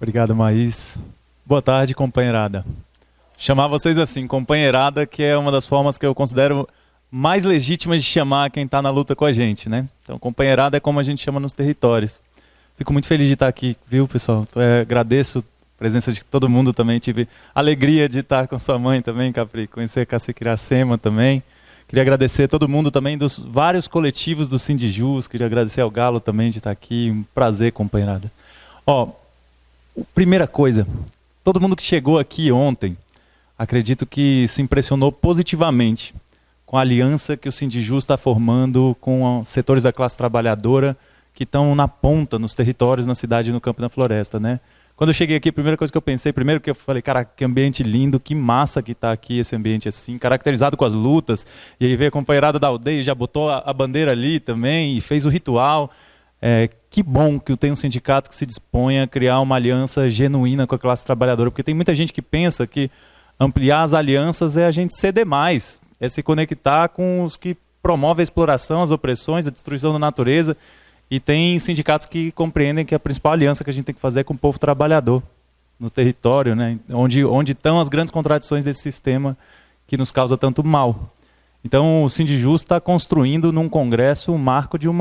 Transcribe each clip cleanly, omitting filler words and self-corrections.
Obrigado, Maís. Boa tarde, companheirada. Chamar vocês assim, companheirada, que é uma das formas que eu considero mais legítimas de chamar quem está na luta com a gente, né? Então, companheirada é como a gente chama nos territórios. Fico muito feliz de estar aqui, viu, pessoal? Agradeço a presença de todo mundo também. Tive alegria de estar com sua mãe também, Capri, conhecer a Cacique Iracema também. Queria agradecer a todo mundo também dos vários coletivos do Sindijus. Queria agradecer ao Galo também de estar aqui. Um prazer, companheirada. Ó, primeira coisa, todo mundo que chegou aqui ontem, acredito que se impressionou positivamente com a aliança que o Sindijus está formando com setores da classe trabalhadora que estão na ponta, nos territórios, na cidade e no campo e na floresta, né? Quando eu cheguei aqui, a primeira coisa que eu pensei, primeiro que eu falei, cara, que ambiente lindo, que massa que está aqui esse ambiente assim, caracterizado com as lutas. E aí veio a companheirada da aldeia, já botou a bandeira ali também e fez o ritual. Que bom que tem um sindicato que se dispõe a criar uma aliança genuína com a classe trabalhadora, porque tem muita gente que pensa que ampliar as alianças é a gente ceder mais, é se conectar com os que promovem a exploração, as opressões, a destruição da natureza. E tem sindicatos que compreendem que a principal aliança que a gente tem que fazer é com o povo trabalhador, no território, né? Onde estão as grandes contradições desse sistema que nos causa tanto mal. Então o Sindijus está construindo num congresso o marco de um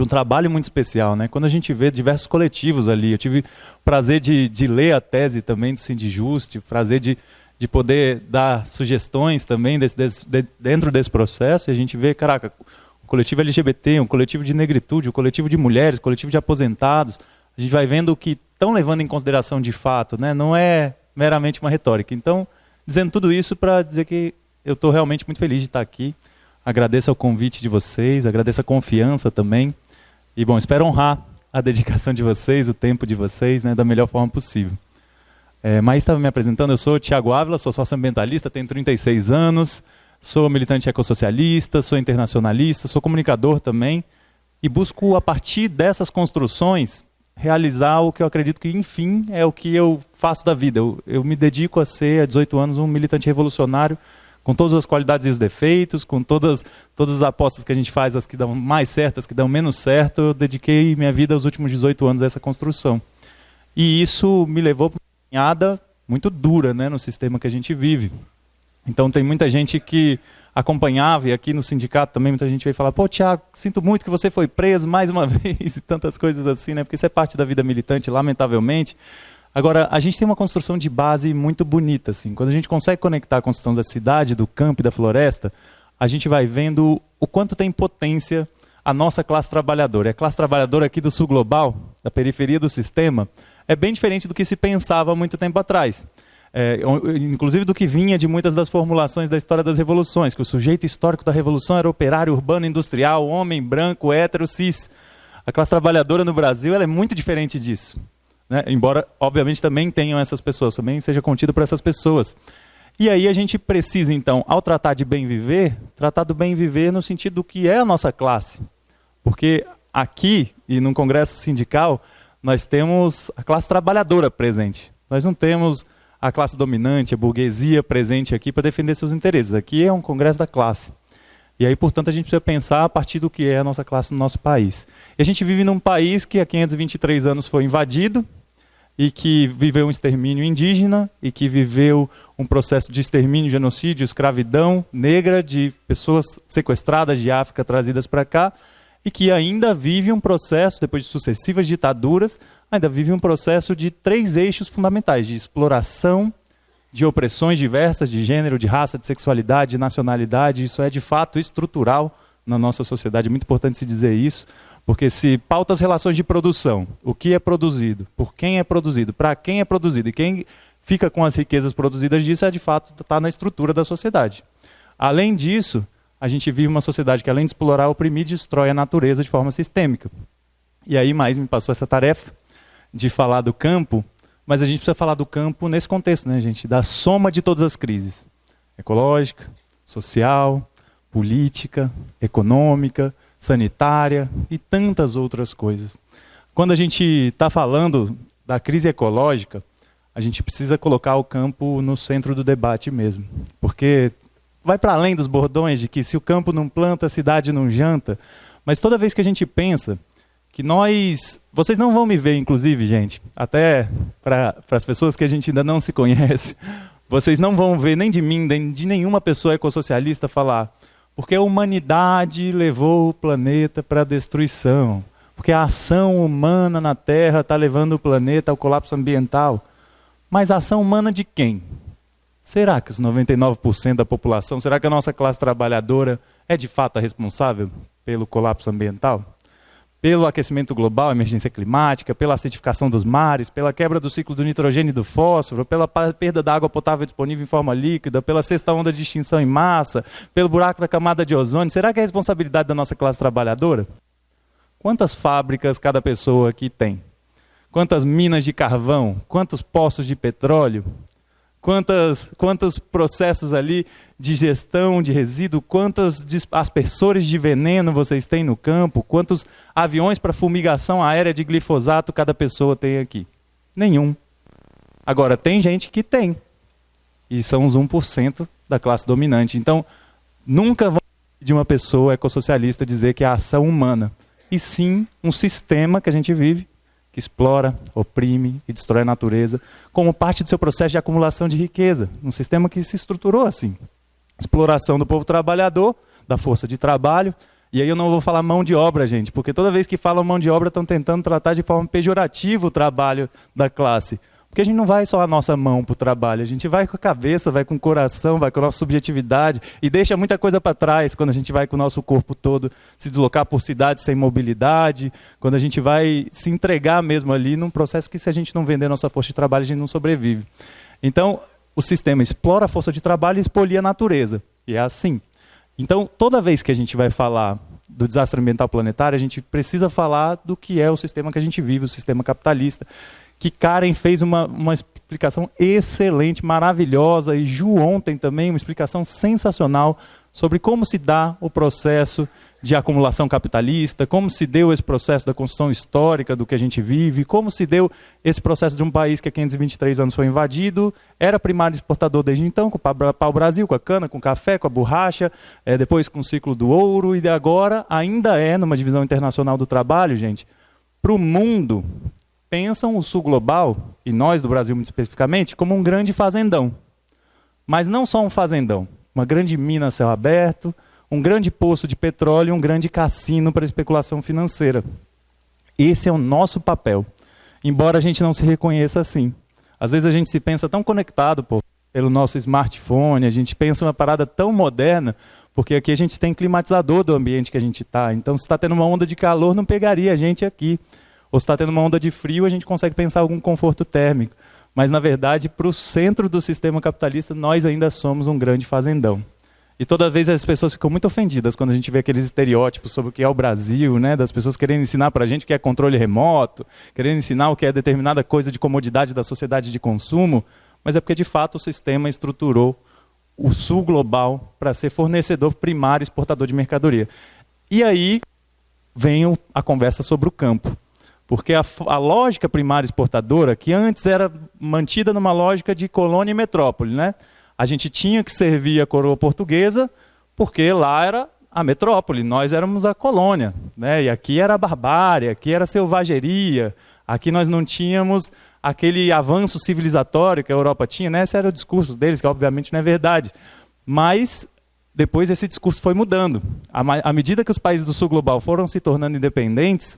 trabalho muito especial, né? Quando a gente vê diversos coletivos ali, eu tive o prazer de ler a tese também do Sindijus, tive o prazer de poder dar sugestões também dentro desse processo, e a gente vê, caraca, um coletivo LGBT, um coletivo de negritude, um coletivo de mulheres, um coletivo de aposentados, a gente vai vendo o que estão levando em consideração de fato, né? Não é meramente uma retórica. Então, dizendo tudo isso para dizer que eu estou realmente muito feliz de estar aqui, agradeço o convite de vocês, agradeço a confiança também, e bom, espero honrar a dedicação de vocês, o tempo de vocês, né, da melhor forma possível. Mas estava me apresentando, eu sou Thiago Ávila, sou socioambientalista, tenho 36 anos, sou militante ecossocialista, sou internacionalista, sou comunicador também, e busco, a partir dessas construções, realizar o que eu acredito que, enfim, é o que eu faço da vida. Eu me dedico a ser, há 18 anos, um militante revolucionário, com todas as qualidades e os defeitos, com todas as apostas que a gente faz, as que dão mais certo, as que dão menos certo. Eu dediquei minha vida aos últimos 18 anos a essa construção. E isso me levou para uma caminhada muito dura, né, no sistema que a gente vive. Então tem muita gente que acompanhava, e aqui no sindicato também muita gente veio falar, pô, Thiago, sinto muito que você foi preso mais uma vez, e tantas coisas assim, né? Porque isso é parte da vida militante, lamentavelmente. Agora, a gente tem uma construção de base muito bonita, assim. Quando a gente consegue conectar a construção da cidade, do campo e da floresta, a gente vai vendo o quanto tem potência a nossa classe trabalhadora. E a classe trabalhadora aqui do sul global, da periferia do sistema, é bem diferente do que se pensava há muito tempo atrás. Inclusive do que vinha de muitas das formulações da história das revoluções, que o sujeito histórico da revolução era operário, urbano, industrial, homem, branco, hétero, cis. A classe trabalhadora no Brasil ela é muito diferente disso, né? Embora, obviamente, também tenham essas pessoas, também seja contido por essas pessoas. E aí a gente precisa, então, ao tratar de bem viver, tratar do bem viver no sentido do que é a nossa classe. Porque aqui, e no Congresso Sindical, nós temos a classe trabalhadora presente. Nós não temos a classe dominante, a burguesia presente aqui para defender seus interesses. Aqui é um congresso da classe. E aí, portanto, a gente precisa pensar a partir do que é a nossa classe no nosso país. E a gente vive num país que há 523 anos foi invadido e que viveu um extermínio indígena e que viveu um processo de extermínio, genocídio, escravidão negra de pessoas sequestradas de África trazidas para cá e que ainda vive um processo, depois de sucessivas ditaduras, ainda vive um processo de 3 eixos fundamentais, de exploração, de opressões diversas, de gênero, de raça, de sexualidade, de nacionalidade. Isso é, de fato, estrutural na nossa sociedade. É muito importante se dizer isso, porque se pauta as relações de produção, o que é produzido, por quem é produzido, para quem é produzido e quem fica com as riquezas produzidas disso, de fato, está na estrutura da sociedade. Além disso, a gente vive uma sociedade que, além de explorar, oprimir, destrói a natureza de forma sistêmica. E aí, mais me passou essa tarefa de falar do campo, mas a gente precisa falar do campo nesse contexto, né, gente? Da soma de todas as crises. Ecológica, social, política, econômica, sanitária e tantas outras coisas. Quando a gente está falando da crise ecológica, a gente precisa colocar o campo no centro do debate mesmo. Porque vai para além dos bordões de que se o campo não planta, a cidade não janta. Mas toda vez que a gente pensa que vocês não vão me ver, inclusive, gente, até para as pessoas que a gente ainda não se conhece, vocês não vão ver nem de mim, nem de nenhuma pessoa ecossocialista falar, porque a humanidade levou o planeta para a destruição, porque a ação humana na Terra está levando o planeta ao colapso ambiental. Mas a ação humana de quem? Será que os 99% da população, será que a nossa classe trabalhadora é de fato a responsável pelo colapso ambiental? Pelo aquecimento global, emergência climática, pela acidificação dos mares, pela quebra do ciclo do nitrogênio e do fósforo, pela perda da água potável disponível em forma líquida, pela sexta onda de extinção em massa, pelo buraco da camada de ozônio. Será que é a responsabilidade da nossa classe trabalhadora? Quantas fábricas cada pessoa aqui tem? Quantas minas de carvão? Quantos poços de petróleo? Quantos processos ali de gestão de resíduo? Quantos aspersores de veneno vocês têm no campo? Quantos aviões para fumigação aérea de glifosato cada pessoa tem aqui? Nenhum. Agora, tem gente que tem. E são os 1% da classe dominante. Então, nunca vão de uma pessoa ecossocialista dizer que é a ação humana. E sim um sistema que a gente vive, que explora, oprime e destrói a natureza, como parte do seu processo de acumulação de riqueza. Um sistema que se estruturou assim. Exploração do povo trabalhador, da força de trabalho. E aí eu não vou falar mão de obra, gente, porque toda vez que falam mão de obra estão tentando tratar de forma pejorativa o trabalho da classe. Porque a gente não vai só a nossa mão para o trabalho, a gente vai com a cabeça, vai com o coração, vai com a nossa subjetividade e deixa muita coisa para trás quando a gente vai com o nosso corpo todo se deslocar por cidades sem mobilidade, quando a gente vai se entregar mesmo ali num processo que se a gente não vender nossa força de trabalho a gente não sobrevive. Então o sistema explora a força de trabalho e expolia a natureza. E é assim. Então toda vez que a gente vai falar do desastre ambiental planetário, a gente precisa falar do que é o sistema que a gente vive, o sistema capitalista, que Karen fez uma explicação excelente, maravilhosa, e Ju ontem também, uma explicação sensacional sobre como se dá o processo de acumulação capitalista, como se deu esse processo da construção histórica do que a gente vive, como se deu esse processo de um país que há 523 anos foi invadido, era primário exportador desde então, com o pau-brasil, com a cana, com o café, com a borracha, depois com o ciclo do ouro, e agora ainda é, numa divisão internacional do trabalho, gente, para o mundo, pensam o sul global, e nós do Brasil muito especificamente, como um grande fazendão. Mas não só um fazendão, uma grande mina a céu aberto, um grande poço de petróleo e um grande cassino para especulação financeira. Esse é o nosso papel, embora a gente não se reconheça assim. Às vezes a gente se pensa tão conectado pelo nosso smartphone, a gente pensa uma parada tão moderna, porque aqui a gente tem climatizador do ambiente que a gente está. Então, se está tendo uma onda de calor, não pegaria a gente aqui. Ou se está tendo uma onda de frio, a gente consegue pensar algum conforto térmico. Mas, na verdade, para o centro do sistema capitalista, nós ainda somos um grande fazendão. E toda vez as pessoas ficam muito ofendidas quando a gente vê aqueles estereótipos sobre o que é o Brasil, né? Das pessoas querendo ensinar para a gente o que é controle remoto, querendo ensinar o que é determinada coisa de comodidade da sociedade de consumo, mas é porque, de fato, o sistema estruturou o sul global para ser fornecedor primário exportador de mercadoria. E aí vem a conversa sobre o campo. Porque a lógica primária exportadora, que antes era mantida numa lógica de colônia e metrópole, né? A gente tinha que servir a coroa portuguesa, porque lá era a metrópole, nós éramos a colônia, né? E aqui era a barbárie, aqui era a selvageria, aqui nós não tínhamos aquele avanço civilizatório que a Europa tinha, né? Esse era o discurso deles, que obviamente não é verdade. Mas depois esse discurso foi mudando. À medida que os países do sul global foram se tornando independentes,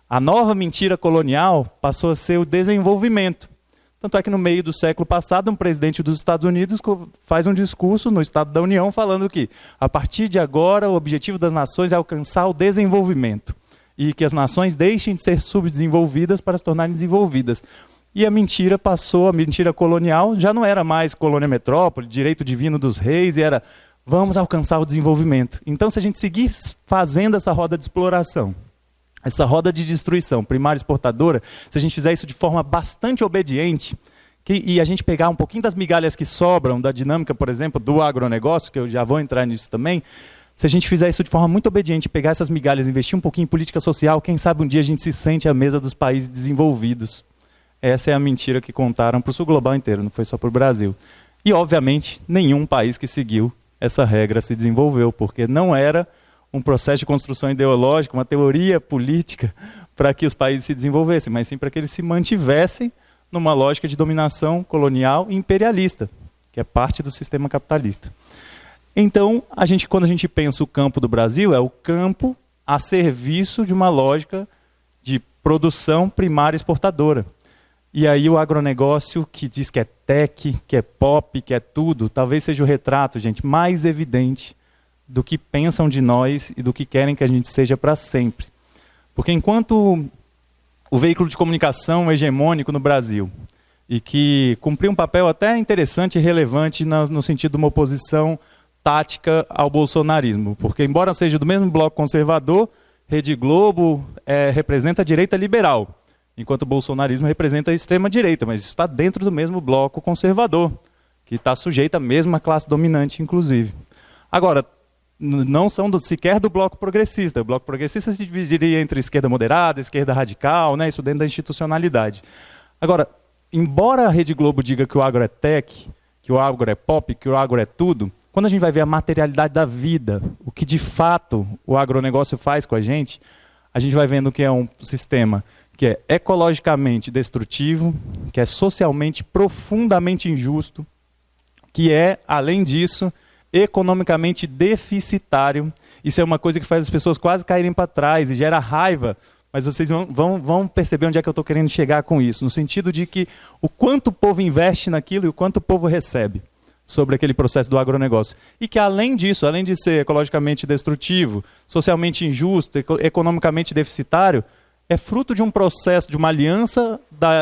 a nova mentira colonial passou a ser o desenvolvimento. Tanto é que no meio do século passado, um presidente dos Estados Unidos faz um discurso no Estado da União falando que, a partir de agora, o objetivo das nações é alcançar o desenvolvimento. E que as nações deixem de ser subdesenvolvidas para se tornarem desenvolvidas. E a mentira passou, a mentira colonial, já não era mais colônia metrópole, direito divino dos reis, e era vamos alcançar o desenvolvimento. Então, se a gente seguir fazendo essa roda de exploração, essa roda de destruição primária exportadora, se a gente fizer isso de forma bastante obediente, e a gente pegar um pouquinho das migalhas que sobram da dinâmica, por exemplo, do agronegócio, que eu já vou entrar nisso também, se a gente fizer isso de forma muito obediente, pegar essas migalhas, investir um pouquinho em política social, quem sabe um dia a gente se sente à mesa dos países desenvolvidos. Essa é a mentira que contaram para o sul global inteiro, não foi só para o Brasil. E, obviamente, nenhum país que seguiu essa regra se desenvolveu, porque não era um processo de construção ideológica, uma teoria política para que os países se desenvolvessem, mas sim para que eles se mantivessem numa lógica de dominação colonial e imperialista, que é parte do sistema capitalista. Então, quando a gente pensa o campo do Brasil, é o campo a serviço de uma lógica de produção primária exportadora. E aí o agronegócio, que diz que é tech, que é pop, que é tudo, talvez seja o retrato, gente, mais evidente do que pensam de nós e do que querem que a gente seja para sempre. Porque enquanto o veículo de comunicação hegemônico no Brasil, e que cumpriu um papel até interessante e relevante no sentido de uma oposição tática ao bolsonarismo, porque embora seja do mesmo bloco conservador, Rede Globo representa a direita liberal, enquanto o bolsonarismo representa a extrema-direita, mas isso está dentro do mesmo bloco conservador, que está sujeito à mesma classe dominante, inclusive. Agora, não são sequer do bloco progressista. O bloco progressista se dividiria entre esquerda moderada, esquerda radical, né, isso dentro da institucionalidade. Agora, embora a Rede Globo diga que o agro é tech, que o agro é pop, que o agro é tudo, quando a gente vai ver a materialidade da vida, o que de fato o agronegócio faz com a gente vai vendo que é um sistema que é ecologicamente destrutivo, que é socialmente profundamente injusto, que é, além disso, economicamente deficitário. Isso é uma coisa que faz as pessoas quase caírem para trás e gera raiva, mas vocês vão perceber onde é que eu estou querendo chegar com isso, no sentido de que o quanto o povo investe naquilo e o quanto o povo recebe sobre aquele processo do agronegócio. E que, além disso, além de ser ecologicamente destrutivo, socialmente injusto, economicamente deficitário, é fruto de um processo, de uma aliança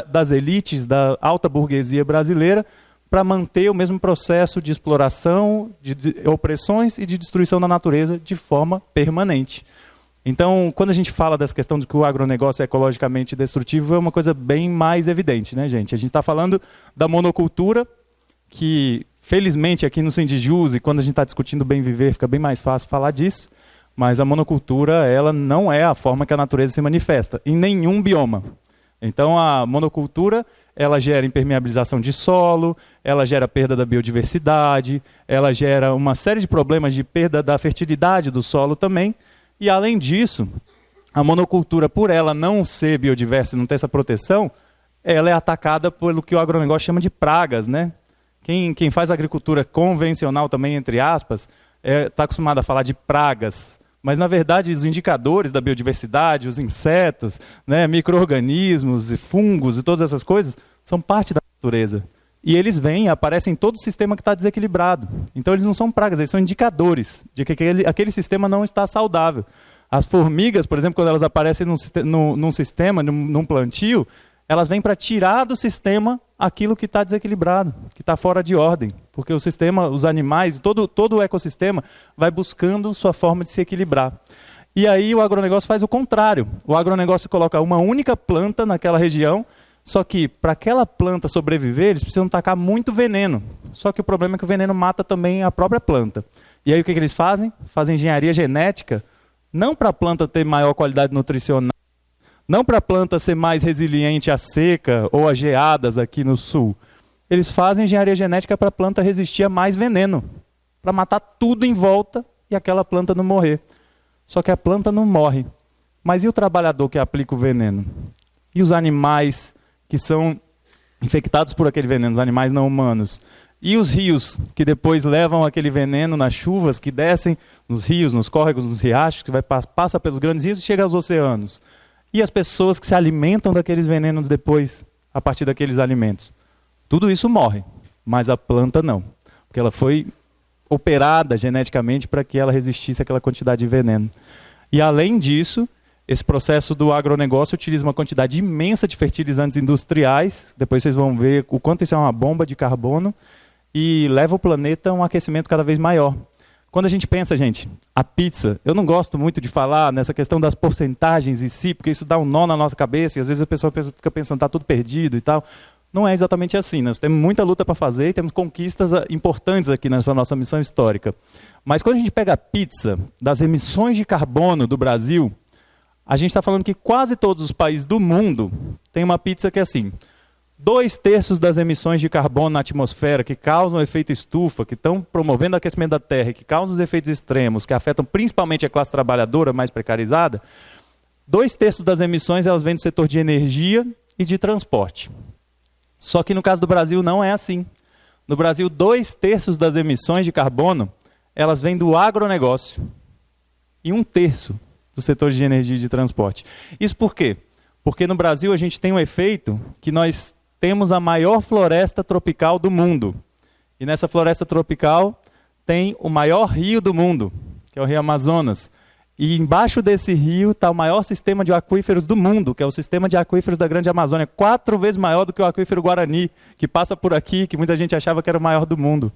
das elites, da alta burguesia brasileira, para manter o mesmo processo de exploração, de opressões e de destruição da natureza de forma permanente. Então, quando a gente fala dessa questão de que o agronegócio é ecologicamente destrutivo, é uma coisa bem mais evidente, né, gente? A gente está falando da monocultura, que, felizmente, aqui no Sindijus, e quando a gente está discutindo bem viver, fica bem mais fácil falar disso, mas a monocultura, ela não é a forma que a natureza se manifesta, em nenhum bioma. Então, a monocultura, ela gera impermeabilização de solo, ela gera perda da biodiversidade, ela gera uma série de problemas de perda da fertilidade do solo também. E, além disso, a monocultura, por ela não ser biodiversa e não ter essa proteção, ela é atacada pelo que o agronegócio chama de pragas, né? Quem faz agricultura convencional também, entre aspas, está acostumado a falar de pragas. Mas, na verdade, os indicadores da biodiversidade, os insetos, né, micro-organismos, fungos e todas essas coisas, são parte da natureza. E eles vêm e aparecem em todo o sistema que está desequilibrado. Então, eles não são pragas, eles são indicadores de que aquele sistema não está saudável. As formigas, por exemplo, quando elas aparecem num sistema, num plantio, elas vêm para tirar do sistema aquilo que está desequilibrado, que está fora de ordem. Porque o sistema, os animais, todo o ecossistema vai buscando sua forma de se equilibrar. E aí o agronegócio faz o contrário. O agronegócio coloca uma única planta naquela região, só que para aquela planta sobreviver, eles precisam tacar muito veneno. Só que o problema é que o veneno mata também a própria planta. E aí o que eles fazem? Fazem engenharia genética, não para a planta ter maior qualidade nutricional, não para a planta ser mais resiliente à seca ou a geadas aqui no sul. Eles fazem engenharia genética para a planta resistir a mais veneno, para matar tudo em volta e aquela planta não morrer. Só que a planta não morre. Mas e o trabalhador que aplica o veneno? E os animais que são infectados por aquele veneno, os animais não humanos? E os rios que depois levam aquele veneno nas chuvas, que descem nos rios, nos córregos, nos riachos, que passa pelos grandes rios e chega aos oceanos? E as pessoas que se alimentam daqueles venenos depois, a partir daqueles alimentos? Tudo isso morre, mas a planta não. Porque ela foi operada geneticamente para que ela resistisse àquela quantidade de veneno. E, além disso, esse processo do agronegócio utiliza uma quantidade imensa de fertilizantes industriais, depois vocês vão ver o quanto isso é uma bomba de carbono, e leva o planeta a um aquecimento cada vez maior. Quando a gente pensa, gente, a pizza, eu não gosto muito de falar nessa questão das porcentagens em si, porque isso dá um nó na nossa cabeça, e às vezes a pessoa fica pensando, está tudo perdido e tal. Não é exatamente assim, nós temos muita luta para fazer e temos conquistas importantes aqui nessa nossa missão histórica. Mas quando a gente pega a pizza das emissões de carbono do Brasil, a gente está falando que quase todos os países do mundo têm uma pizza que é assim: 2/3 das emissões de carbono na atmosfera que causam o efeito estufa, que estão promovendo o aquecimento da Terra, que causam os efeitos extremos, que afetam principalmente a classe trabalhadora mais precarizada, 2/3 das emissões elas vêm do setor de energia e de transporte. Só que no caso do Brasil não é assim. No Brasil, 2/3 das emissões de carbono elas vêm do agronegócio e 1/3 do setor de energia e de transporte. Isso por quê? Porque no Brasil a gente tem um efeito que nós temos a maior floresta tropical do mundo. E nessa floresta tropical tem o maior rio do mundo, que é o Rio Amazonas. E embaixo desse rio está o maior sistema de aquíferos do mundo, que é o sistema de aquíferos da Grande Amazônia, 4 vezes maior do que o aquífero Guarani, que passa por aqui, que muita gente achava que era o maior do mundo.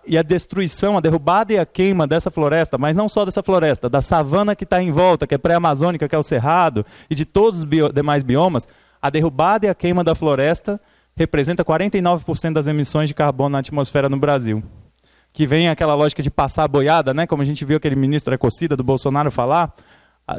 E a destruição, a derrubada e a queima dessa floresta, mas não só dessa floresta, da savana que está em volta, que é pré-amazônica, que é o Cerrado, e de todos os demais biomas, a derrubada e a queima da floresta representa 49% das emissões de carbono na atmosfera no Brasil. Que vem aquela lógica de passar a boiada, né? Como a gente viu aquele ministro Ecocida do Bolsonaro falar,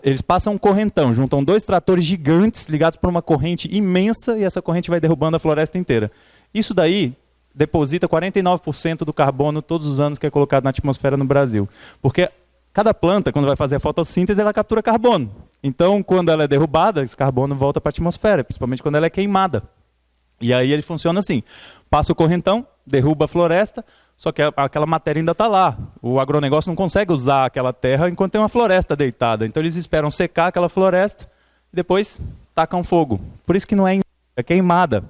eles passam um correntão, juntam 2 tratores gigantes ligados por uma corrente imensa e essa corrente vai derrubando a floresta inteira. Isso daí deposita 49% do carbono todos os anos que é colocado na atmosfera no Brasil. Porque cada planta, quando vai fazer a fotossíntese, ela captura carbono. Então, quando ela é derrubada, esse carbono volta para a atmosfera, principalmente quando ela é queimada. E aí ele funciona assim, passa o correntão, derruba a floresta, só que aquela matéria ainda está lá. O agronegócio não consegue usar aquela terra enquanto tem uma floresta deitada. Então eles esperam secar aquela floresta e depois tacam fogo. Por isso que não é queimada.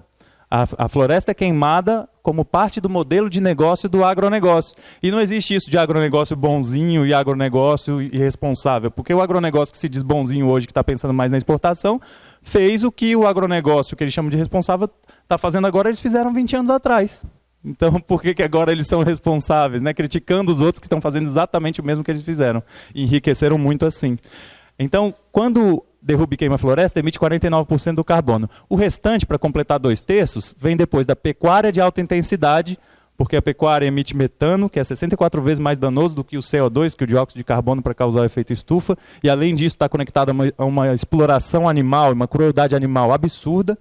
A floresta é queimada como parte do modelo de negócio do agronegócio. E não existe isso de agronegócio bonzinho e agronegócio irresponsável. Porque o agronegócio que se diz bonzinho hoje, que está pensando mais na exportação, fez o que o agronegócio, que eles chamam de responsável, está fazendo agora, eles fizeram 20 anos atrás. Então, por que agora eles são responsáveis, né? Criticando os outros que estão fazendo exatamente o mesmo que eles fizeram. Enriqueceram muito assim. Então, quando derruba e queima a floresta, emite 49% do carbono. O restante, para completar 2/3, vem depois da pecuária de alta intensidade, porque a pecuária emite metano, que é 64 vezes mais danoso do que o CO2, que o dióxido de carbono, para causar o efeito estufa, e além disso está conectado a uma exploração animal, uma crueldade animal absurda.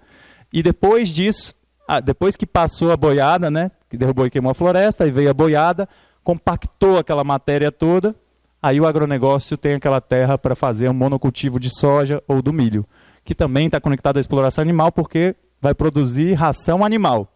E depois disso, depois que passou a boiada, né, que derrubou e queimou a floresta, aí veio a boiada, compactou aquela matéria toda, aí o agronegócio tem aquela terra para fazer um monocultivo de soja ou do milho, que também está conectado à exploração animal, porque vai produzir ração animal.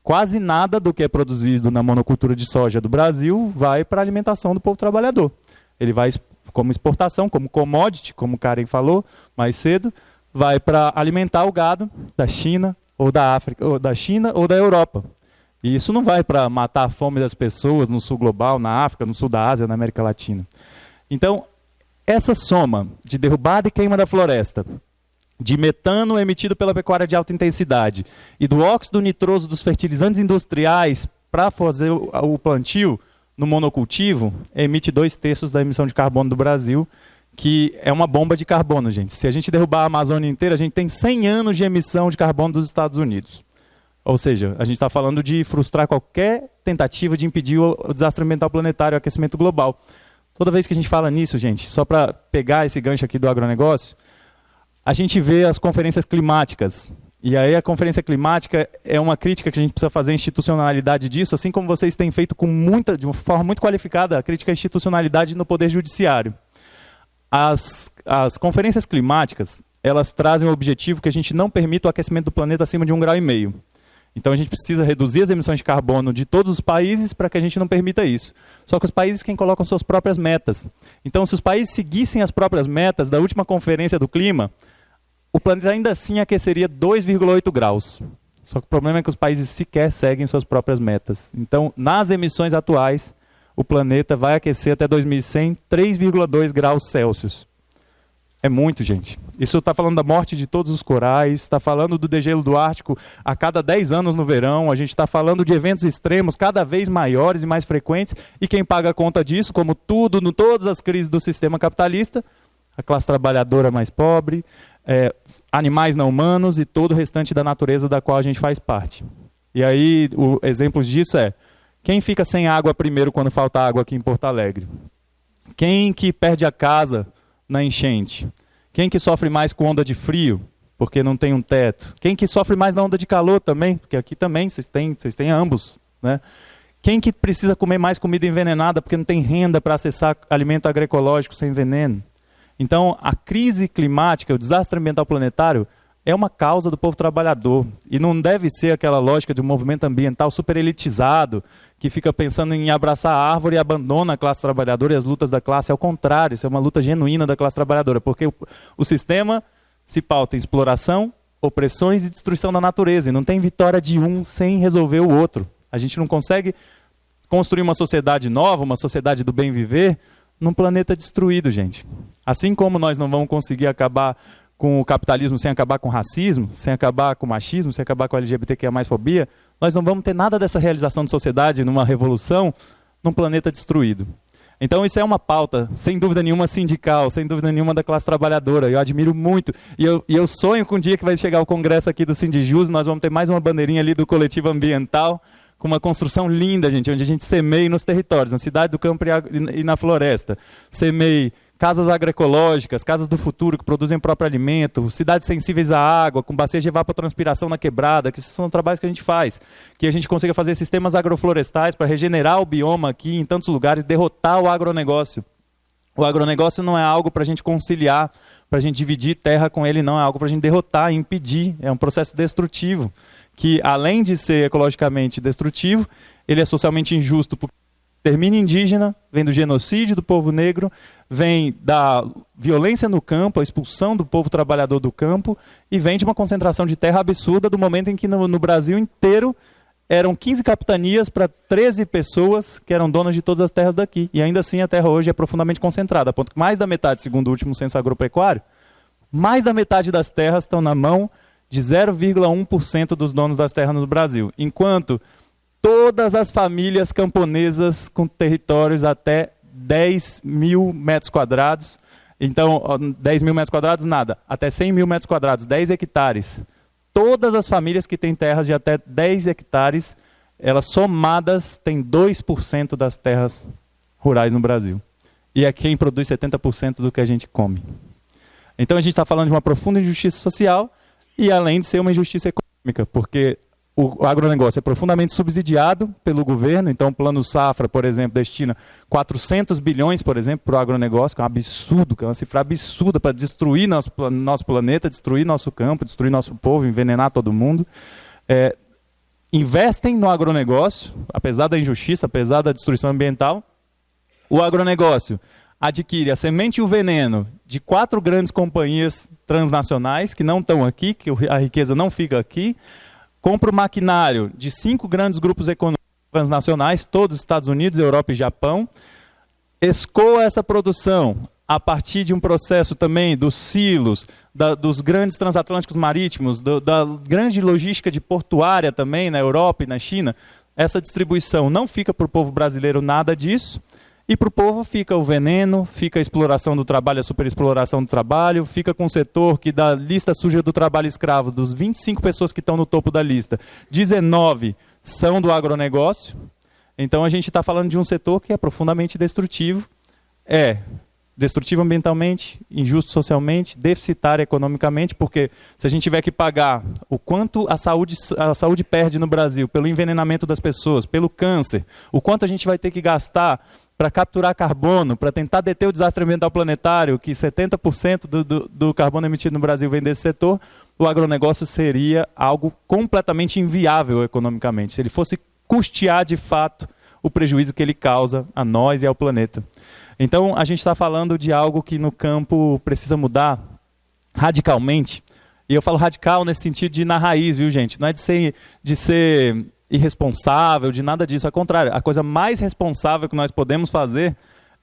Quase nada do que é produzido na monocultura de soja do Brasil vai para a alimentação do povo trabalhador. Ele vai como exportação, como commodity, como o Karen falou mais cedo, vai para alimentar o gado da China, ou da África, ou da China, ou da Europa. E isso não vai para matar a fome das pessoas no sul global, na África, no sul da Ásia, na América Latina. Então, essa soma de derrubada e queima da floresta, de metano emitido pela pecuária de alta intensidade e do óxido nitroso dos fertilizantes industriais para fazer o plantio no monocultivo, emite 2/3 da emissão de carbono do Brasil, que é uma bomba de carbono, gente. Se a gente derrubar a Amazônia inteira, a gente tem 100 anos de emissão de carbono dos Estados Unidos. Ou seja, a gente está falando de frustrar qualquer tentativa de impedir o desastre ambiental planetário, o aquecimento global. Toda vez que a gente fala nisso, gente, só para pegar esse gancho aqui do agronegócio, a gente vê as conferências climáticas. E aí a conferência climática é uma crítica que a gente precisa fazer à institucionalidade disso, assim como vocês têm feito de uma forma muito qualificada, a crítica à institucionalidade no Poder Judiciário. As conferências climáticas, elas trazem o objetivo que a gente não permita o aquecimento do planeta acima de 1,5 graus. Então a gente precisa reduzir as emissões de carbono de todos os países para que a gente não permita isso. Só que os países quem colocam suas próprias metas. Então se os países seguissem as próprias metas da última conferência do clima, o planeta ainda assim aqueceria 2,8 graus. Só que o problema é que os países sequer seguem suas próprias metas. Então, nas emissões atuais, o planeta vai aquecer até 2100 3,2 graus Celsius. É muito, gente. Isso está falando da morte de todos os corais, está falando do degelo do Ártico a cada 10 anos no verão, a gente está falando de eventos extremos cada vez maiores e mais frequentes, e quem paga a conta disso, como tudo, todas as crises do sistema capitalista, a classe trabalhadora mais pobre, animais não humanos e todo o restante da natureza da qual a gente faz parte. E aí, exemplos disso quem fica sem água primeiro quando falta água aqui em Porto Alegre? Quem que perde a casa na enchente? Quem que sofre mais com onda de frio, porque não tem um teto? Quem que sofre mais na onda de calor também? Porque aqui também vocês têm ambos, né? Quem que precisa comer mais comida envenenada porque não tem renda para acessar alimento agroecológico sem veneno? Então, a crise climática, o desastre ambiental planetário, é uma causa do povo trabalhador. E não deve ser aquela lógica de um movimento ambiental super elitizado, que fica pensando em abraçar a árvore e abandona a classe trabalhadora e as lutas da classe. Ao contrário, isso é uma luta genuína da classe trabalhadora, porque o sistema se pauta em exploração, opressões e destruição da natureza. E não tem vitória de um sem resolver o outro. A gente não consegue construir uma sociedade nova, uma sociedade do bem viver, num planeta destruído, gente. Assim como nós não vamos conseguir acabar com o capitalismo sem acabar com o racismo, sem acabar com o machismo, sem acabar com a LGBTQIA+fobia, nós não vamos ter nada dessa realização de sociedade numa revolução num planeta destruído. Então isso é uma pauta, sem dúvida nenhuma, sindical, sem dúvida nenhuma da classe trabalhadora. Eu admiro muito. E eu sonho com um dia que vai chegar o congresso aqui do Sindijus, nós vamos ter mais uma bandeirinha ali do coletivo ambiental, com uma construção linda, gente, onde a gente semeie nos territórios, na cidade, do campo e na floresta. Semeie casas agroecológicas, casas do futuro que produzem o próprio alimento, cidades sensíveis à água, com bacias de evapotranspiração na quebrada, que esses são trabalhos que a gente faz. Que a gente consiga fazer sistemas agroflorestais para regenerar o bioma aqui em tantos lugares, derrotar o agronegócio. O agronegócio não é algo para a gente conciliar, para a gente dividir terra com ele, não. É algo para a gente derrotar, impedir. É um processo destrutivo, que além de ser ecologicamente destrutivo, ele é socialmente injusto, porque extermínio indígena, vem do genocídio do povo negro, vem da violência no campo, a expulsão do povo trabalhador do campo, e vem de uma concentração de terra absurda do momento em que no Brasil inteiro eram 15 capitanias para 13 pessoas que eram donas de todas as terras daqui. E ainda assim a terra hoje é profundamente concentrada, a ponto que mais da metade, segundo o último censo agropecuário, mais da metade das terras estão na mão de 0,1% dos donos das terras no Brasil. Enquanto todas as famílias camponesas com territórios até 10 mil metros quadrados, então 10 mil metros quadrados nada, até 100 mil metros quadrados, 10 hectares. Todas as famílias que têm terras de até 10 hectares, elas somadas têm 2% das terras rurais no Brasil. E é quem produz 70% do que a gente come. Então a gente está falando de uma profunda injustiça social e além de ser uma injustiça econômica, porque o agronegócio é profundamente subsidiado pelo governo. Então o Plano Safra, por exemplo, destina 400 bilhões, por exemplo, para o agronegócio, que é um absurdo, que é uma cifra absurda para destruir nosso planeta, destruir nosso campo, destruir nosso povo, envenenar todo mundo. Investem no agronegócio, apesar da injustiça, apesar da destruição ambiental. O agronegócio adquire a semente e o veneno de 4 grandes companhias transnacionais que não estão aqui, que a riqueza não fica aqui. Compra o maquinário de 5 grandes grupos econômicos transnacionais, todos Estados Unidos, Europa e Japão. Escoa essa produção a partir de um processo também dos silos, dos grandes transatlânticos marítimos, da grande logística de portuária também na Europa e na China. Essa distribuição não fica para o povo brasileiro nada disso. E para o povo fica o veneno, fica a exploração do trabalho, a superexploração do trabalho, fica com o setor que da lista suja do trabalho escravo, dos 25 pessoas que estão no topo da lista, 19 são do agronegócio. Então a gente está falando de um setor que é profundamente destrutivo, destrutivo ambientalmente, injusto socialmente, deficitário economicamente, porque se a gente tiver que pagar o quanto a saúde perde no Brasil pelo envenenamento das pessoas, pelo câncer, o quanto a gente vai ter que gastar para capturar carbono, para tentar deter o desastre ambiental planetário, que 70% do carbono emitido no Brasil vem desse setor, o agronegócio seria algo completamente inviável economicamente, se ele fosse custear de fato o prejuízo que ele causa a nós e ao planeta. Então a gente está falando de algo que no campo precisa mudar radicalmente, e eu falo radical nesse sentido de ir na raiz, viu gente? Não é de ser irresponsável, de nada disso. Ao contrário, a coisa mais responsável que nós podemos fazer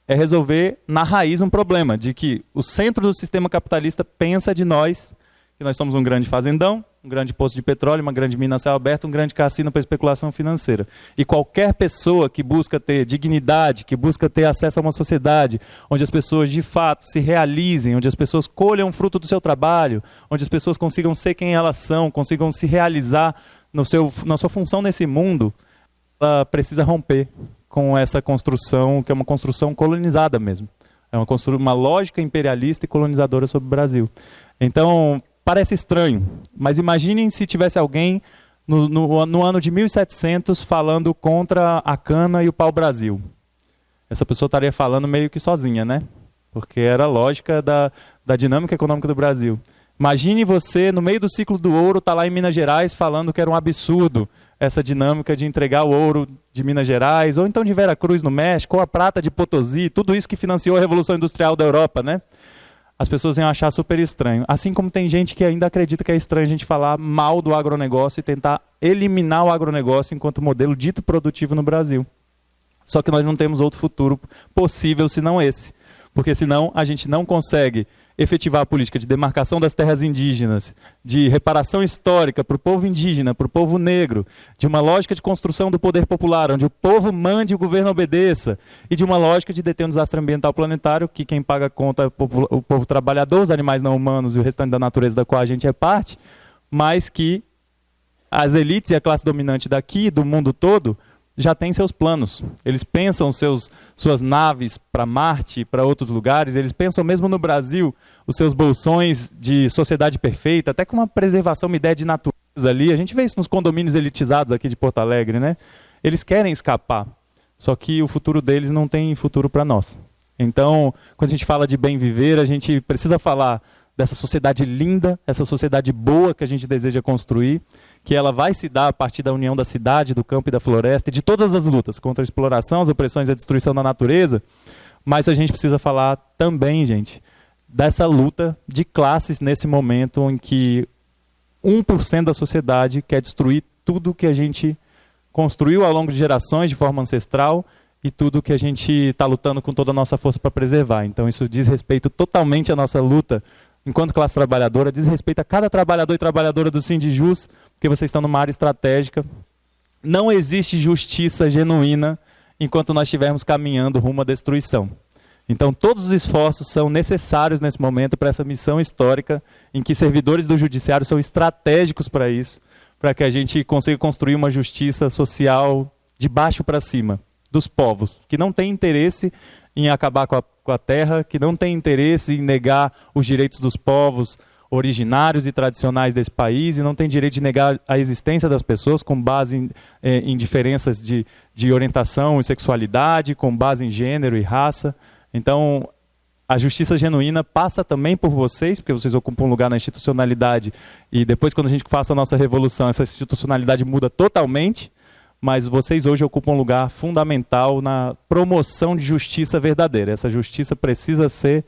é resolver na raiz um problema, de que o centro do sistema capitalista pensa de nós, que nós somos um grande fazendão, um grande poço de petróleo, uma grande mina a céu aberto, um grande cassino para especulação financeira. E qualquer pessoa que busca ter dignidade, que busca ter acesso a uma sociedade onde as pessoas de fato se realizem, onde as pessoas colham fruto do seu trabalho, onde as pessoas consigam ser quem elas são, consigam se realizar na sua função nesse mundo, ela precisa romper com essa construção, que é uma construção colonizada mesmo. É uma lógica imperialista e colonizadora sobre o Brasil. Então, parece estranho, mas imaginem se tivesse alguém no ano de 1700 falando contra a cana e o pau-brasil. Essa pessoa estaria falando meio que sozinha, né? porque era a lógica da dinâmica econômica do Brasil. Imagine você, no meio do ciclo do ouro, estar lá em Minas Gerais falando que era um absurdo essa dinâmica de entregar o ouro de Minas Gerais, ou então de Veracruz, no México, ou a prata de Potosí, tudo isso que financiou a Revolução Industrial da Europa, né? As pessoas iam achar super estranho. Assim como tem gente que ainda acredita que é estranho a gente falar mal do agronegócio e tentar eliminar o agronegócio enquanto modelo dito produtivo no Brasil. Só que nós não temos outro futuro possível senão esse. Porque senão a gente não consegue efetivar a política de demarcação das terras indígenas, de reparação histórica para o povo indígena, para o povo negro, de uma lógica de construção do poder popular, onde o povo mande e o governo obedeça, e de uma lógica de deter um desastre ambiental planetário, que quem paga a conta é o povo trabalhador, os animais não humanos e o restante da natureza da qual a gente é parte, mas que as elites e a classe dominante daqui, do mundo todo, já têm seus planos. Eles pensam suas naves para Marte, para outros lugares, eles pensam mesmo no Brasil, os seus bolsões de sociedade perfeita, até com uma preservação, uma ideia de natureza ali. A gente vê isso nos condomínios elitizados aqui de Porto Alegre, né? Eles querem escapar, só que o futuro deles não tem futuro para nós. Então, quando a gente fala de bem viver, a gente precisa falar dessa sociedade linda, essa sociedade boa que a gente deseja construir, que ela vai se dar a partir da união da cidade, do campo e da floresta, e de todas as lutas contra a exploração, as opressões e a destruição da natureza, mas a gente precisa falar também, gente, dessa luta de classes nesse momento em que 1% da sociedade quer destruir tudo que a gente construiu ao longo de gerações de forma ancestral e tudo que a gente está lutando com toda a nossa força para preservar. Então isso diz respeito totalmente à nossa luta enquanto classe trabalhadora, diz respeito a cada trabalhador e trabalhadora do Sindijus, porque vocês estão numa área estratégica. Não existe justiça genuína enquanto nós estivermos caminhando rumo à destruição. Então todos os esforços são necessários nesse momento para essa missão histórica, em que servidores do judiciário são estratégicos para isso, para que a gente consiga construir uma justiça social de baixo para cima, dos povos, que não tem interesse em acabar com a terra, que não tem interesse em negar os direitos dos povos originários e tradicionais desse país, e não tem direito de negar a existência das pessoas com base em diferenças de orientação e sexualidade, com base em gênero e raça. Então, a justiça genuína passa também por vocês, porque vocês ocupam um lugar na institucionalidade, e depois, quando a gente faça a nossa revolução, essa institucionalidade muda totalmente, mas vocês hoje ocupam um lugar fundamental na promoção de justiça verdadeira. Essa justiça precisa ser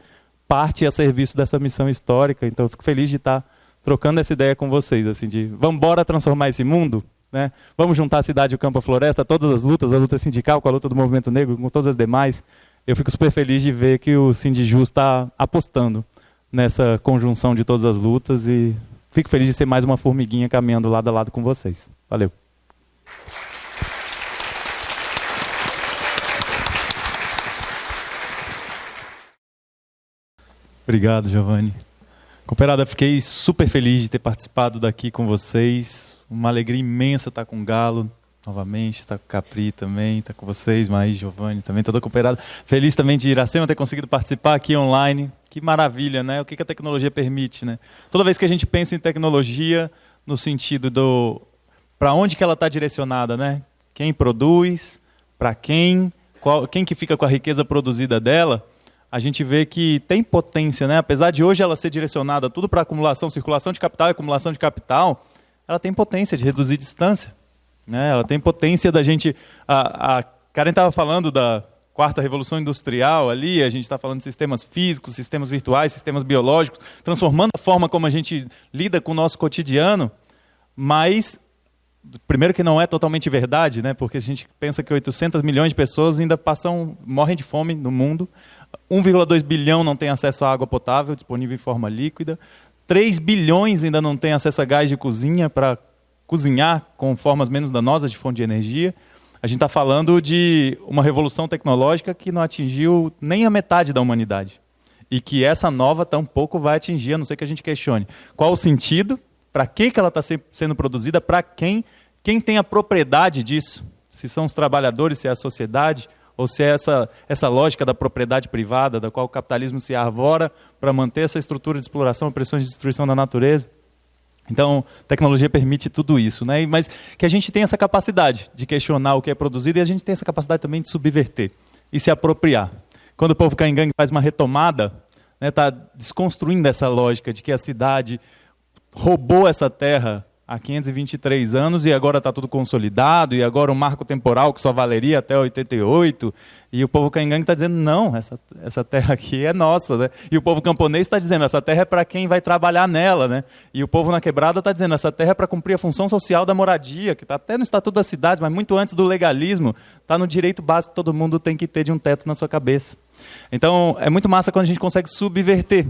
parte e a serviço dessa missão histórica. Então eu fico feliz de estar trocando essa ideia com vocês, assim, de vamos embora transformar esse mundo, né? Vamos juntar a cidade, o campo, a floresta, todas as lutas, a luta sindical com a luta do movimento negro, com todas as demais. Eu fico super feliz de ver que o Sindijus está apostando nessa conjunção de todas as lutas e fico feliz de ser mais uma formiguinha caminhando lado a lado com vocês. Valeu. Obrigado, Giovanni. Companheirada, fiquei super feliz de ter participado daqui com vocês. Uma alegria imensa estar com o Galo novamente, estar com o Capri também, estar com vocês, Maís, Giovanni também, toda a companheirada. Feliz também de Iracema ter conseguido participar aqui online. Que maravilha, né? O que a tecnologia permite, né? Toda vez que a gente pensa em tecnologia, no sentido do para onde que ela está direcionada, né? Quem produz, para quem, quem que fica com a riqueza produzida dela, a gente vê que tem potência, né? Apesar de hoje ela ser direcionada tudo para acumulação, circulação de capital e acumulação de capital, ela tem potência de reduzir distância, né? Ela tem potência da gente... A Karen estava falando da quarta revolução industrial ali, a gente está falando de sistemas físicos, sistemas virtuais, sistemas biológicos, transformando a forma como a gente lida com o nosso cotidiano, mas... Primeiro que não é totalmente verdade, né? Porque a gente pensa que 800 milhões de pessoas ainda morrem de fome no mundo, 1,2 bilhão não tem acesso à água potável disponível em forma líquida, 3 bilhões ainda não têm acesso a gás de cozinha para cozinhar com formas menos danosas de fonte de energia. A gente está falando de uma revolução tecnológica que não atingiu nem a metade da humanidade. E que essa nova tampouco vai atingir, a não ser que a gente questione. Qual o sentido? Para que ela está sendo produzida? Para quem? Quem tem a propriedade disso? Se são os trabalhadores, se é a sociedade, ou se é essa lógica da propriedade privada, da qual o capitalismo se arvora para manter essa estrutura de exploração, opressões de destruição da natureza. Então, tecnologia permite tudo isso, né? Mas que a gente tem essa capacidade de questionar o que é produzido e a gente tem essa capacidade também de subverter e se apropriar. Quando o povo Caingangue faz uma retomada, está desconstruindo essa lógica de que a cidade roubou essa terra há 523 anos e agora está tudo consolidado, e agora um marco temporal que só valeria até 88, e o povo Caingangue está dizendo, não, essa terra aqui é nossa, né? E o povo camponês está dizendo, essa terra é para quem vai trabalhar nela, né? E o povo na quebrada está dizendo, essa terra é para cumprir a função social da moradia, que está até no Estatuto das Cidades, mas muito antes do legalismo, está no direito básico que todo mundo tem que ter de um teto na sua cabeça. Então, é muito massa quando a gente consegue subverter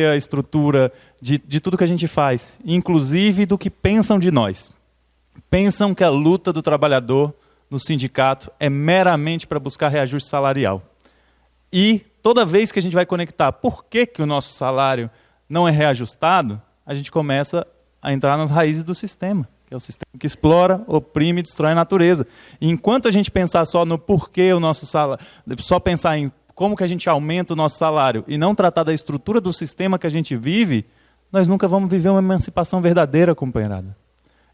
a estrutura de tudo que a gente faz, inclusive do que pensam de nós. Pensam que a luta do trabalhador no sindicato é meramente para buscar reajuste salarial. E toda vez que a gente vai conectar por que o nosso salário não é reajustado, a gente começa a entrar nas raízes do sistema, que é o sistema que explora, oprime e destrói a natureza. E enquanto a gente pensar só no porquê o nosso salário, só pensar em como que a gente aumenta o nosso salário e não tratar da estrutura do sistema que a gente vive, nós nunca vamos viver uma emancipação verdadeira, companheirada.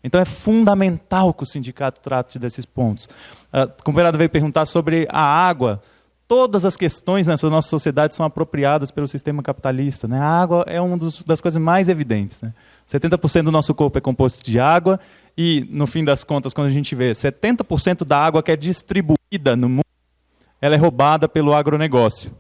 Então é fundamental que o sindicato trate desses pontos. A companheirada veio perguntar sobre a água. Todas as questões nessa nossa sociedade são apropriadas pelo sistema capitalista, né? A água é uma das coisas mais evidentes, né? 70% do nosso corpo é composto de água e, no fim das contas, quando a gente vê 70% da água que é distribuída no mundo, ela é roubada pelo agronegócio.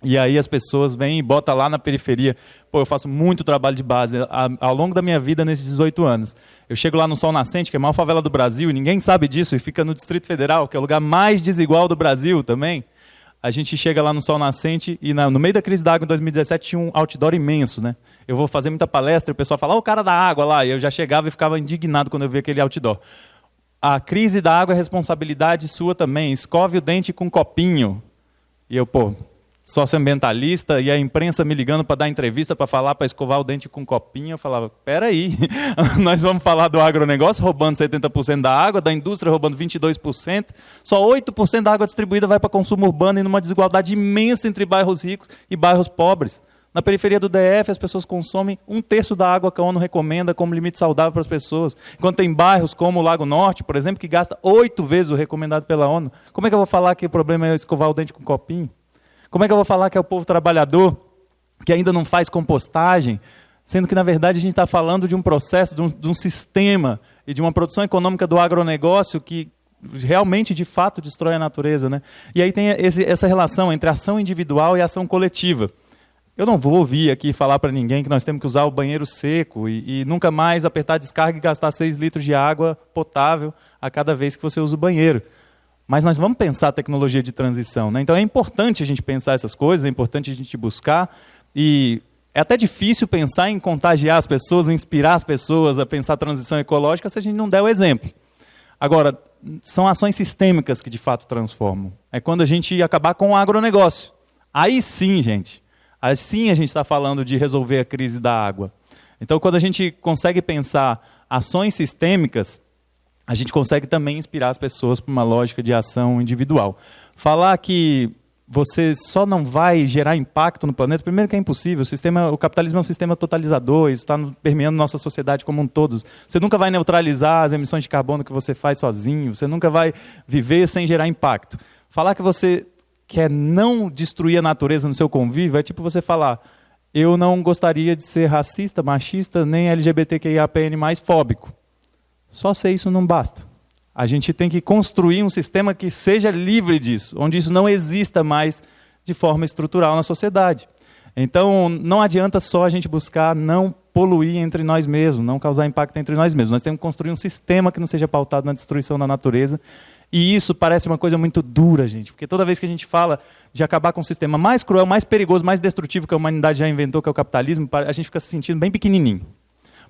E aí as pessoas vêm e botam lá na periferia. Pô, eu faço muito trabalho de base ao longo da minha vida nesses 18 anos. Eu chego lá no Sol Nascente, que é a maior favela do Brasil, e ninguém sabe disso, e fica no Distrito Federal, que é o lugar mais desigual do Brasil também. A gente chega lá no Sol Nascente e no meio da crise da água em 2017 tinha um outdoor imenso, né? Eu vou fazer muita palestra e o pessoal fala, o cara da água lá. E eu já chegava e ficava indignado quando eu via aquele outdoor. A crise da água é responsabilidade sua também. Escove o dente com um copinho. E eu, socioambientalista, e a imprensa me ligando para dar entrevista, para falar, para escovar o dente com um copinho. Eu falava, peraí, nós vamos falar do agronegócio roubando 70% da água, da indústria roubando 22%, só 8% da água distribuída vai para consumo urbano e numa desigualdade imensa entre bairros ricos e bairros pobres. Na periferia do DF, as pessoas consomem 1/3 da água que a ONU recomenda como limite saudável para as pessoas. Enquanto tem bairros como o Lago Norte, por exemplo, que gasta 8 vezes o recomendado pela ONU. Como é que eu vou falar que o problema é escovar o dente com copinho? Como é que eu vou falar que é o povo trabalhador que ainda não faz compostagem, sendo que, na verdade, a gente está falando de um processo, de um sistema e de uma produção econômica do agronegócio que realmente, de fato, destrói a natureza, né? E aí tem essa relação entre ação individual e ação coletiva. Eu não vou ouvir aqui falar para ninguém que nós temos que usar o banheiro seco e nunca mais apertar a descarga e gastar 6 litros de água potável a cada vez que você usa o banheiro. Mas nós vamos pensar a tecnologia de transição, né? Então é importante a gente pensar essas coisas, é importante a gente buscar. E é até difícil pensar em contagiar as pessoas, inspirar as pessoas a pensar a transição ecológica se a gente não der o exemplo. Agora, são ações sistêmicas que de fato transformam. É quando a gente acabar com o agronegócio. Aí sim, gente. Assim a gente está falando de resolver a crise da água. Então, quando a gente consegue pensar ações sistêmicas, a gente consegue também inspirar as pessoas para uma lógica de ação individual. Falar que você só não vai gerar impacto no planeta, primeiro que é impossível. O capitalismo é um sistema totalizador, isso está permeando nossa sociedade como um todo. Você nunca vai neutralizar as emissões de carbono que você faz sozinho, você nunca vai viver sem gerar impacto. Falar que você quer não destruir a natureza no seu convívio, é tipo você falar, eu não gostaria de ser racista, machista, nem LGBTQIAPN+, fóbico. Só ser isso não basta. A gente tem que construir um sistema que seja livre disso, onde isso não exista mais de forma estrutural na sociedade. Então, não adianta só a gente buscar não poluir entre nós mesmos, não causar impacto entre nós mesmos. Nós temos que construir um sistema que não seja pautado na destruição da natureza. E isso parece uma coisa muito dura, gente, porque toda vez que a gente fala de acabar com o sistema mais cruel, mais perigoso, mais destrutivo que a humanidade já inventou, que é o capitalismo, a gente fica se sentindo bem pequenininho.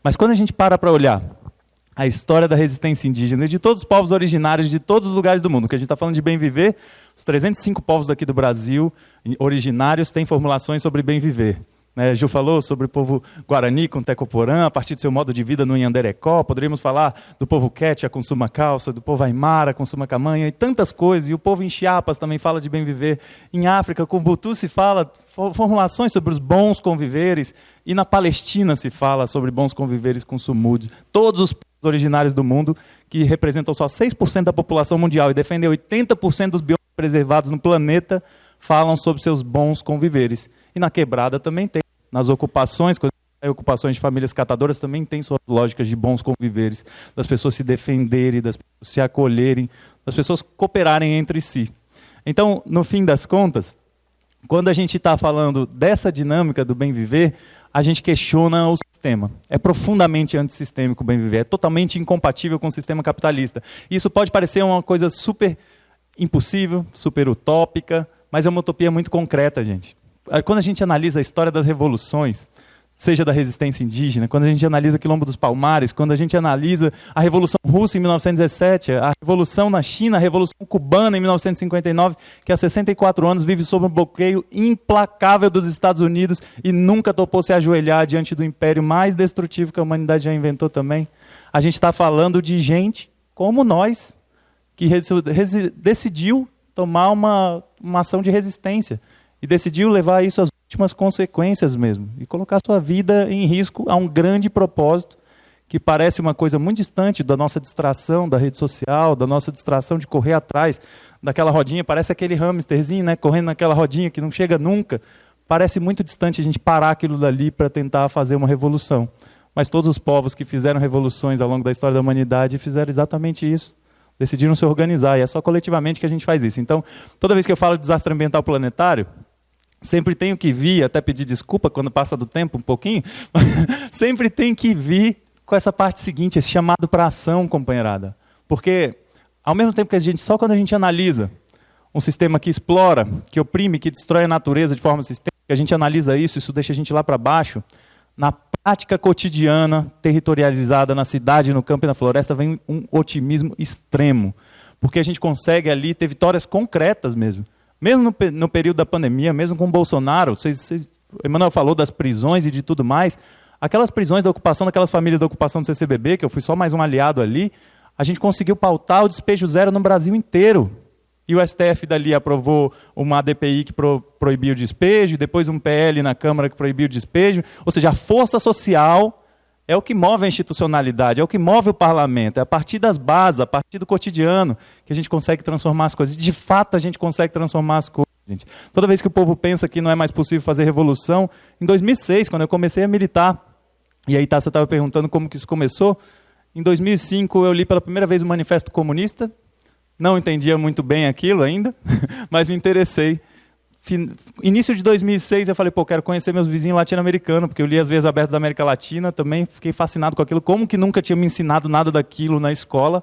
Mas quando a gente para olhar a história da resistência indígena e de todos os povos originários de todos os lugares do mundo, que a gente está falando de bem viver, os 305 povos aqui do Brasil, originários, têm formulações sobre bem viver. Ju falou sobre o povo Guarani com Tecoporã, a partir do seu modo de vida no Inhanderecó. Poderíamos falar do povo Quechua com Suma Calça, do povo Aimara com Suma Camanha e tantas coisas. E o povo em Chiapas também fala de bem viver. Em África, com Butu se fala formulações sobre os bons conviveres. E na Palestina se fala sobre bons conviveres com Sumudes. Todos os povos originários do mundo, que representam só 6% da população mundial e defendem 80% dos biomas preservados no planeta, falam sobre seus bons conviveres. E na quebrada também tem. Nas ocupações, quando tem ocupações de famílias catadoras, também tem suas lógicas de bons conviveres, das pessoas se defenderem, das pessoas se acolherem, das pessoas cooperarem entre si. Então, no fim das contas, quando a gente está falando dessa dinâmica do bem viver, a gente questiona o sistema. É profundamente antissistêmico o bem viver, é totalmente incompatível com o sistema capitalista. Isso pode parecer uma coisa super impossível, super utópica, mas é uma utopia muito concreta, gente. Quando a gente analisa a história das revoluções, seja da resistência indígena, quando a gente analisa o Quilombo dos Palmares, quando a gente analisa a Revolução Russa em 1917, a Revolução na China, a Revolução Cubana em 1959, que há 64 anos vive sob um bloqueio implacável dos Estados Unidos e nunca topou se ajoelhar diante do império mais destrutivo que a humanidade já inventou também. A gente está falando de gente como nós, que decidiu tomar uma ação de resistência e decidiu levar isso às últimas consequências mesmo, e colocar sua vida em risco a um grande propósito que parece uma coisa muito distante da nossa distração da rede social, da nossa distração de correr atrás daquela rodinha, parece aquele hamsterzinho, né, correndo naquela rodinha que não chega nunca. Parece muito distante a gente parar aquilo dali para tentar fazer uma revolução. Mas todos os povos que fizeram revoluções ao longo da história da humanidade fizeram exatamente isso. Decidiram se organizar, e é só coletivamente que a gente faz isso. Então, toda vez que eu falo de desastre ambiental planetário, sempre tenho que vir, até pedir desculpa quando passa do tempo um pouquinho, sempre tem que vir com essa parte seguinte, esse chamado para ação, companheirada. Porque, ao mesmo tempo que só quando a gente analisa um sistema que explora, que oprime, que destrói a natureza de forma sistêmica, a gente analisa isso deixa a gente lá para baixo, na prática cotidiana, territorializada, na cidade, no campo e na floresta, vem um otimismo extremo. Porque a gente consegue ali ter vitórias concretas mesmo. Mesmo no período da pandemia, mesmo com o Bolsonaro, o Emanuel falou das prisões e de tudo mais, aquelas prisões da ocupação, daquelas famílias da ocupação do CCBB, que eu fui só mais um aliado ali, a gente conseguiu pautar o despejo zero no Brasil inteiro. E o STF dali aprovou uma ADPI que proibiu o despejo, depois um PL na Câmara que proibiu o despejo. Ou seja, a força social é o que move a institucionalidade, é o que move o parlamento. É a partir das bases, a partir do cotidiano, que a gente consegue transformar as coisas. De fato, a gente consegue transformar as coisas. Gente. Toda vez que o povo pensa que não é mais possível fazer revolução, em 2006, quando eu comecei a militar, e aí você estava perguntando como que isso começou, em 2005 eu li pela primeira vez o Manifesto Comunista, não entendia muito bem aquilo ainda, mas me interessei. Início de 2006 eu falei, quero conhecer meus vizinhos latino-americanos, porque eu li as Veias Abertas da América Latina, também fiquei fascinado com aquilo, como que nunca tinha me ensinado nada daquilo na escola.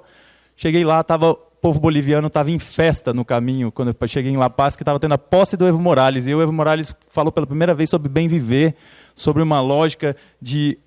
Cheguei lá, o povo boliviano estava em festa no caminho, quando eu cheguei em La Paz, que estava tendo a posse do Evo Morales, e o Evo Morales falou pela primeira vez sobre bem viver, sobre uma lógica de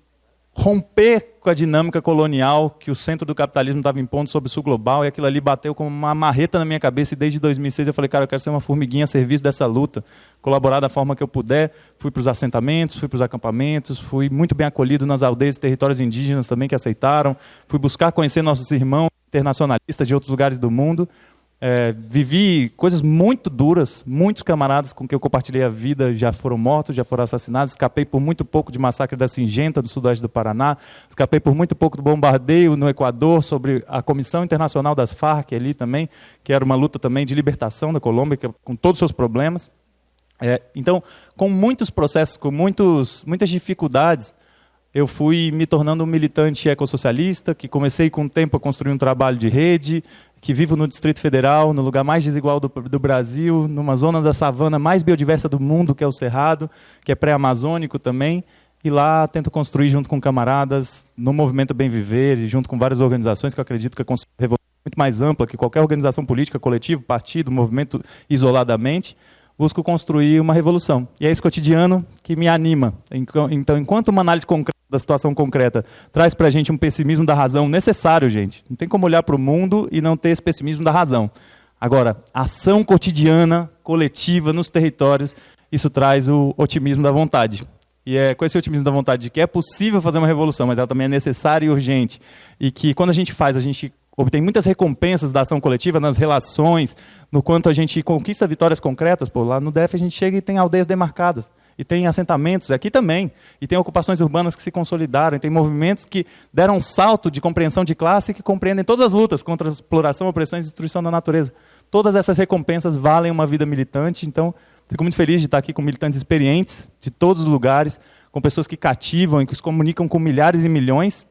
romper com a dinâmica colonial que o centro do capitalismo estava impondo sobre o sul global, e aquilo ali bateu como uma marreta na minha cabeça, e desde 2006 eu falei, eu quero ser uma formiguinha a serviço dessa luta, colaborar da forma que eu puder. Fui para os assentamentos, fui para os acampamentos, fui muito bem acolhido nas aldeias e territórios indígenas também que aceitaram, fui buscar conhecer nossos irmãos internacionalistas de outros lugares do mundo. Vivi coisas muito duras, muitos camaradas com quem eu compartilhei a vida já foram mortos, já foram assassinados, escapei por muito pouco de massacre da Singenta, do sudoeste do Paraná, escapei por muito pouco do bombardeio no Equador sobre a Comissão Internacional das Farc ali também, que era uma luta também de libertação da Colômbia, com todos os seus problemas. Então, com muitos processos, com muitas dificuldades, eu fui me tornando um militante ecossocialista, que comecei com o tempo a construir um trabalho de rede, que vivo no Distrito Federal, no lugar mais desigual do Brasil, numa zona da savana mais biodiversa do mundo, que é o Cerrado, que é pré-amazônico também, e lá tento construir junto com camaradas, no Movimento Bem Viver, e junto com várias organizações, que eu acredito que a revolução é muito mais ampla que qualquer organização política, coletivo, partido, movimento isoladamente, busco construir uma revolução. E é esse cotidiano que me anima. Então, enquanto uma análise concreta da situação concreta traz para a gente um pessimismo da razão necessário, gente. Não tem como olhar para o mundo e não ter esse pessimismo da razão. Agora, ação cotidiana, coletiva, nos territórios, isso traz o otimismo da vontade. E é com esse otimismo da vontade de que é possível fazer uma revolução, mas ela também é necessária e urgente. E que quando a gente faz, a gente obtém muitas recompensas da ação coletiva nas relações, no quanto a gente conquista vitórias concretas. Lá no DF a gente chega e tem aldeias demarcadas, e tem assentamentos, aqui também, e tem ocupações urbanas que se consolidaram, e tem movimentos que deram um salto de compreensão de classe, que compreendem todas as lutas contra a exploração, opressão e destruição da natureza. todas essas recompensas valem uma vida militante. Então, fico muito feliz de estar aqui com militantes experientes de todos os lugares, com pessoas que cativam e que se comunicam com milhares e milhões,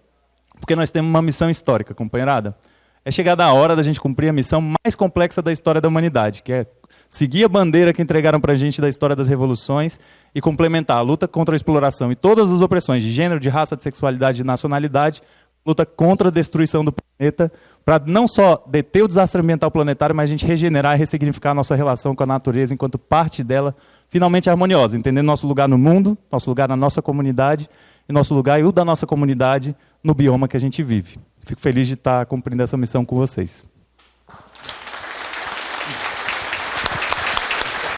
porque nós temos uma missão histórica, companheirada. É chegada a hora da gente cumprir a missão mais complexa da história da humanidade, que é seguir a bandeira que entregaram para a gente da história das revoluções e complementar a luta contra a exploração e todas as opressões de gênero, de raça, de sexualidade, de nacionalidade, luta contra a destruição do planeta, para não só deter o desastre ambiental planetário, mas a gente regenerar e ressignificar a nossa relação com a natureza enquanto parte dela finalmente harmoniosa, entendendo nosso lugar no mundo, nosso lugar na nossa comunidade, e nosso lugar e o da nossa comunidade no bioma que a gente vive. Fico feliz de estar cumprindo essa missão com vocês.